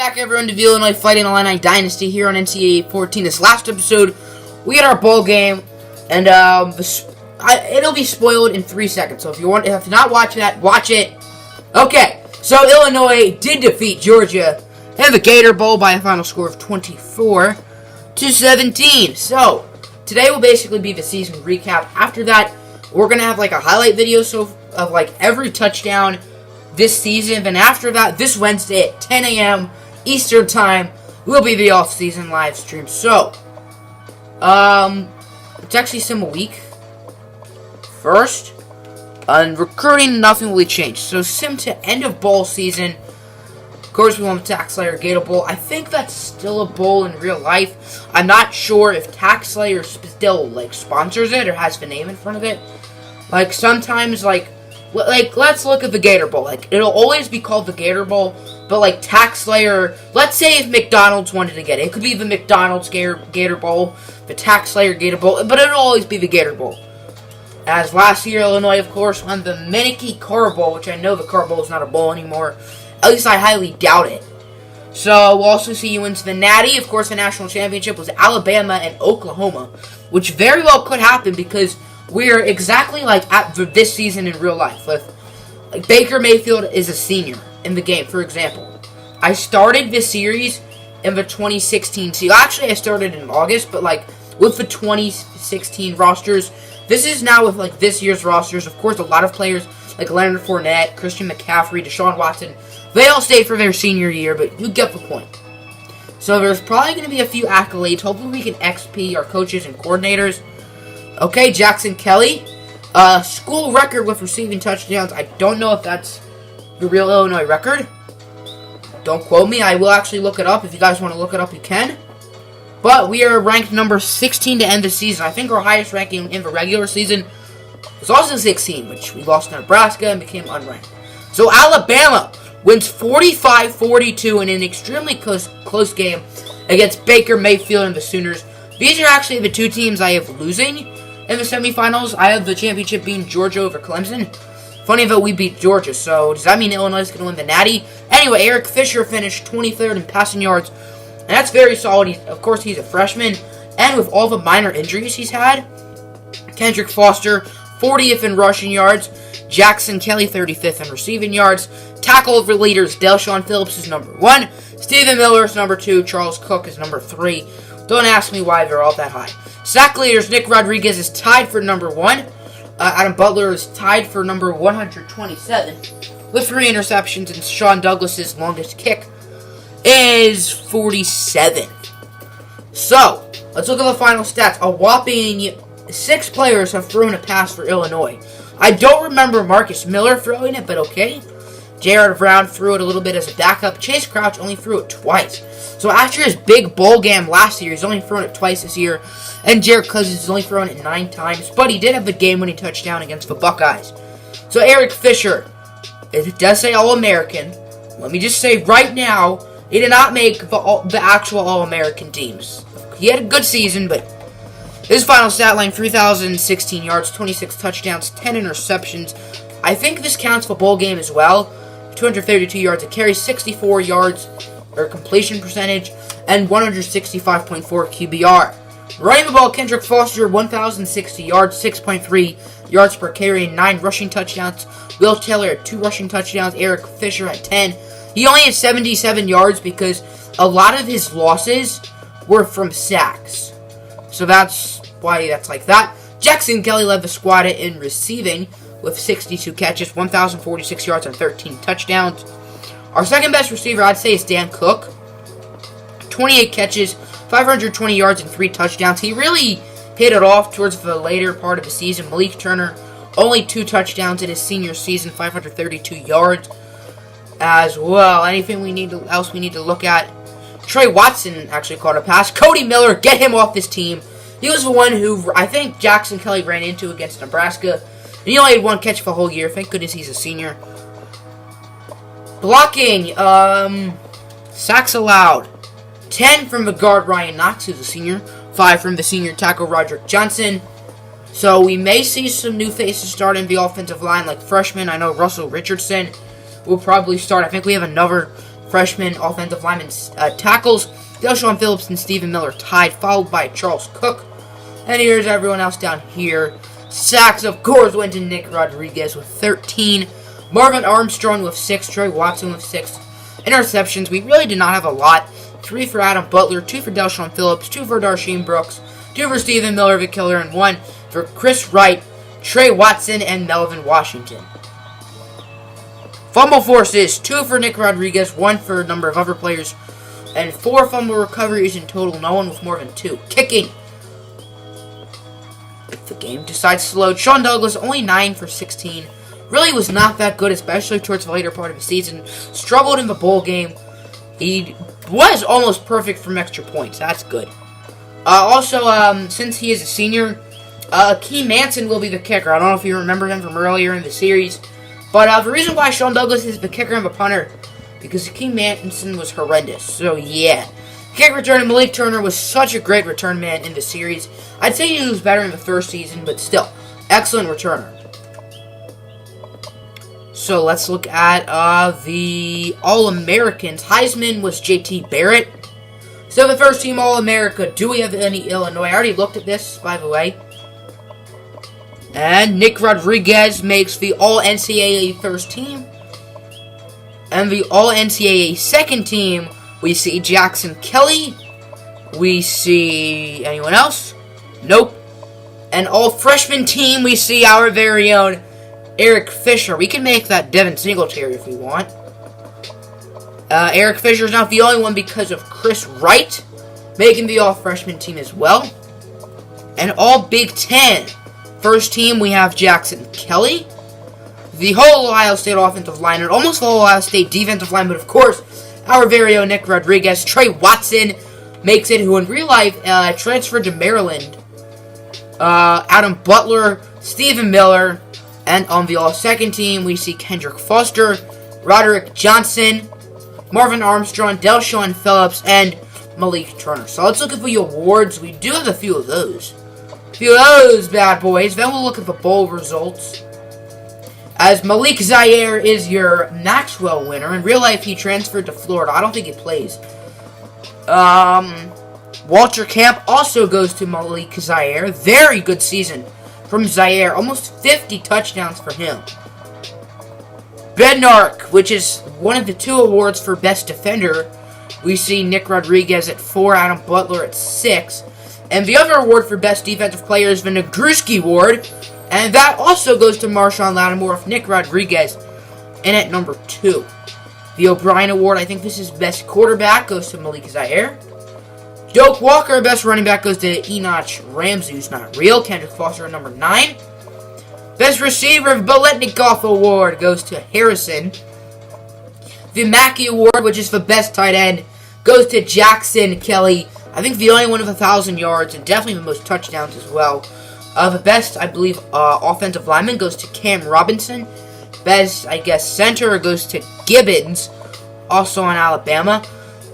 back, everyone, to the Illini Fighting Illini Dynasty here on NCAA 14. This last episode, we had our bowl game, and it'll be spoiled in 3 seconds. So if you not watch that, watch it. Okay, so Illinois did defeat Georgia in the Gator Bowl by a final score of 24-17. So today will basically be the season recap. After that, we're gonna have like a highlight video of like every touchdown this season. Then after that, this Wednesday at 10 a.m. Eastern Time will be the off-season live stream. So, it's actually Sim a week first. On recruiting, nothing will change. So, Sim to end of bowl season. Of course, we want Tax Slayer Gator Bowl. I think that's still a bowl in real life. I'm not sure if Tax Slayer still like sponsors it or has the name in front of it. Like sometimes, like let's look at the Gator Bowl. Like, it'll always be called the Gator Bowl, but like Tax Slayer, let's say if McDonald's wanted to get it, it could be the McDonald's Gator Bowl, the Tax Slayer Gator Bowl, but it'll always be the Gator Bowl. As last year, Illinois, of course, won the Minicky Car Bowl, which I know the Car Bowl is not a bowl anymore. At least I highly doubt it. So, we'll also see you into the Natty. Of course, the national championship was Alabama and Oklahoma, which very well could happen because we're exactly like at this season in real life. Like Baker Mayfield is a senior in the game, for example. I started this series in the 2016 season. Actually, I started in August, but like with the 2016 rosters, this is now with like this year's rosters. Of course, a lot of players like Leonard Fournette, Christian McCaffrey, Deshaun Watson, they all stayed for their senior year, but you get the point. So there's probably going to be a few accolades. Hopefully we can XP our coaches and coordinators. Okay, Jackson Kelly, school record with receiving touchdowns. I don't know if that's the real Illinois record. Don't quote me. I will actually look it up. If you guys want to look it up, you can. But we are ranked number 16 to end the season. I think our highest ranking in the regular season was also 16, which we lost to Nebraska and became unranked. So Alabama wins 45-42 in an extremely close game against Baker Mayfield and the Sooners. These are actually the two teams I have losing in the semifinals. I have the championship being Georgia over Clemson. Funny that we beat Georgia, so does that mean Illinois is going to win the Natty? Anyway, Eric Fisher finished 23rd in passing yards, and that's very solid. Of course, he's a freshman, and with all the minor injuries he's had, Kendrick Foster, 40th in rushing yards, Jackson Kelly, 35th in receiving yards, tackle over leaders, Delshawn Phillips is number 1, Stephen Miller is number 2, Charles Cook is number 3. Don't ask me why they're all that high. Sack leaders, Nick Rodriguez is tied for number 1. Adam Butler is tied for number 127 with 3 interceptions, and Sean Douglas's longest kick is 47. So, let's look at the final stats. A whopping 6 players have thrown a pass for Illinois. I don't remember Marcus Miller throwing it, but okay. Jared Brown threw it a little bit as a backup. Chase Crouch only threw it twice. So after his big bowl game last year, he's only thrown it twice this year. And Jared Cousins has only thrown it 9 times. But he did have the game-winning touchdown against the Buckeyes. So Eric Fisher, it does say All-American. Let me just say right now, he did not make the actual All-American teams. He had a good season, but his final stat line, 3,016 yards, 26 touchdowns, 10 interceptions. I think this counts for bowl game as well. 232 yards a carry, 64 yards or completion percentage, and 165.4 QBR. Running the ball, Kendrick Foster, 1,060 yards, 6.3 yards per carry, and 9 rushing touchdowns. Will Taylor had 2 rushing touchdowns. Eric Fisher had 10. He only had 77 yards because a lot of his losses were from sacks. So that's why that's like that. Jackson Kelly led the squad in receiving with 62 catches, 1,046 yards, and 13 touchdowns. Our second best receiver, I'd say, is Dan Cook. 28 catches, 520 yards, and 3 touchdowns. He really hit it off towards the later part of the season. Malik Turner, only 2 touchdowns in his senior season, 532 yards as well. Anything else we need to look at? Trey Watson actually caught a pass. Cody Miller, get him off this team. He was the one who I think Jackson Kelly ran into against Nebraska. And he only had 1 catch for the whole year. Thank goodness he's a senior. Blocking. Sacks allowed. 10 from the guard Ryan Knox, who's a senior. 5 from the senior tackle Roderick Johnson. So we may see some new faces start in the offensive line, like freshmen. I know Russell Richardson will probably start. I think we have another freshman offensive linemen tackles. Delshon Phillips and Stephen Miller tied, followed by Charles Cook. And here's everyone else down here. Sacks, of course, went to Nick Rodriguez with 13. Marvin Armstrong with 6. Trey Watson with 6. Interceptions, we really did not have a lot. 3 for Adam Butler, 2 for Delshon Phillips, 2 for Darsheen Brooks, 2 for Stephen Miller, Vic Killer, and 1 for Chris Wright, Trey Watson, and Melvin Washington. Fumble forces, 2 for Nick Rodriguez, 1 for a number of other players, and 4 fumble recoveries in total, no one with more than 2. Kicking. If the game decides to load, Sean Douglas only 9 for 16. Really was not that good, especially towards the later part of the season. Struggled in the bowl game. He was almost perfect from extra points. That's good. Also, since he is a senior, Akeem Manson will be the kicker. I don't know if you remember him from earlier in the series. But the reason why Sean Douglas is the kicker and the punter, because Akeem Manson was horrendous. So, yeah. Kick returner Malik Turner was such a great return man in the series. I'd say he was better in the first season, but still, excellent returner. So let's look at the All-Americans. Heisman was JT Barrett. So the first team All-America. Do we have any Illinois? I already looked at this, by the way. And Nick Rodriguez makes the All-NCAA first team. And the All-NCAA second team, we see Jackson Kelly. We see anyone else? Nope. And All-Freshman team, we see our very own Eric Fisher. We can make that Devin Singletary if we want. Eric Fisher is not the only one because of Chris Wright making the All-Freshman team as well. And All Big Ten. First team, we have Jackson Kelly. The whole Ohio State offensive line and almost the whole Ohio State defensive line. But of course, our very own Nick Rodriguez. Trey Watson makes it, who in real life transferred to Maryland. Adam Butler, Stephen Miller. And on the all-second team, we see Kendrick Foster, Roderick Johnson, Marvin Armstrong, Delshon Phillips, and Malik Turner. So let's look at the awards. We do have a few of those. A few of those bad boys. Then we'll look at the bowl results. As Malik Zaire is your Maxwell winner. In real life, he transferred to Florida. I don't think he plays. Walter Camp also goes to Malik Zaire. Very good season from Zaire, almost 50 touchdowns for him. Bednark, which is one of the 2 awards for Best Defender. We see Nick Rodriguez at 4, Adam Butler at 6. And the other award for Best Defensive Player is the Nagurski Award. And that also goes to Marshawn Lattimore with Nick Rodriguez in at number 2. The O'Brien Award, I think this is Best Quarterback, goes to Malik Zaire. Doak Walker, Best Running Back, goes to Enoch Ramsey, who's not real. Kendrick Foster at number 9. Best Receiver, Biletnikoff Award, goes to Harrison. The Mackey Award, which is the Best Tight End, goes to Jackson Kelly. I think the only one with 1,000 yards, and definitely the most touchdowns as well. The Best, I believe, Offensive Lineman goes to Cam Robinson. Best, I guess, Center goes to Gibbons, also on Alabama.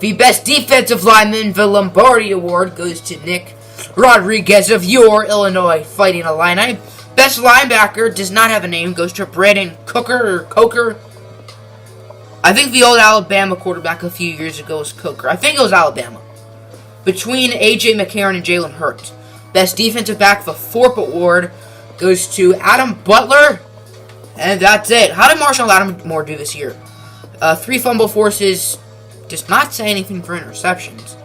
The Best Defensive Lineman, the Lombardi Award, goes to Nick Rodriguez of your Illinois Fighting Illini. Best Linebacker, does not have a name, goes to Brandon Coker. I think the old Alabama quarterback a few years ago was Coker. I think it was Alabama. Between A.J. McCarron and Jalen Hurts. Best Defensive Back, the Thorpe Award, goes to Adam Butler. And that's it. How did Marshawn Lattimore do this year? 3 fumble forces. Does not say anything for interceptions.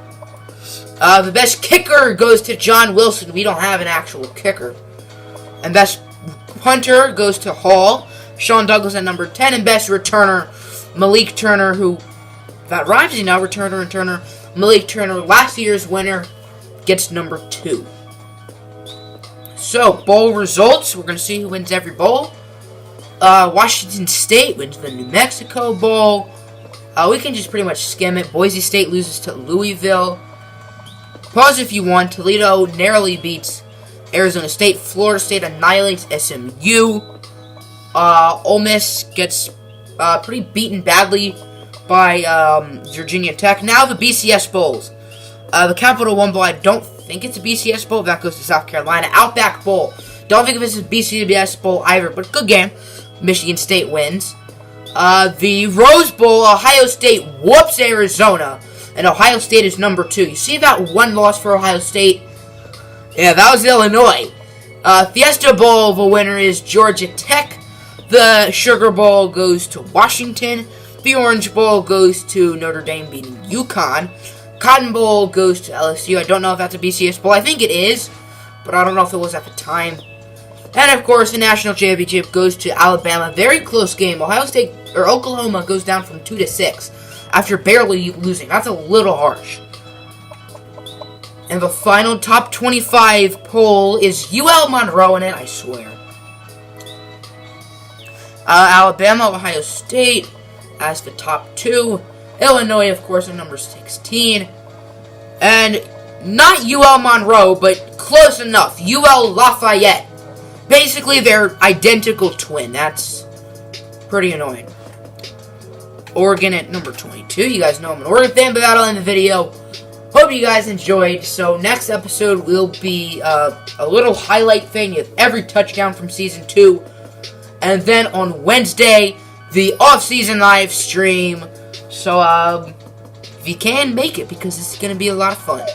The best kicker goes to John Wilson. We don't have an actual kicker. And best punter goes to Hall. Sean Douglas at number 10. And best returner, Malik Turner, who, that rhymes, returner and Turner. Malik Turner, last year's winner, gets number 2. So, bowl results. We're going to see who wins every bowl. Washington State wins the New Mexico Bowl. We can just pretty much skim it. Boise State loses to Louisville. Pause if you want. Toledo narrowly beats Arizona State. Florida State annihilates SMU. Ole Miss gets pretty beaten badly by Virginia Tech. Now the BCS Bowls. The Capital One Bowl, I don't think it's a BCS Bowl. That goes to South Carolina. Outback Bowl. Don't think of this as BCS Bowl either, but good game. Michigan State wins. The Rose Bowl, Ohio State whoops Arizona, and Ohio State is number 2. You see that one loss for Ohio State? Yeah, that was Illinois. Fiesta Bowl, the winner is Georgia Tech. The Sugar Bowl goes to Washington. The Orange Bowl goes to Notre Dame beating UConn. Cotton Bowl goes to LSU. I don't know if that's a BCS Bowl. I think it is, but I don't know if it was at the time. And, of course, the National Championship goes to Alabama. Very close game. Oklahoma goes down from 2 to 6 after barely losing. That's a little harsh. And the final top 25 poll is UL Monroe in it, I swear. Alabama, Ohio State as the top 2. Illinois, of course, at number 16. And not UL Monroe, but close enough. UL Lafayette. Basically, they're identical twin. That's pretty annoying. Oregon at number 22. You guys know I'm an Oregon fan, but that'll end the video. Hope you guys enjoyed. So next episode will be a little highlight thing of every touchdown from Season 2. And then on Wednesday, the off-season live stream. So, if you can, make it, because this is going to be a lot of fun.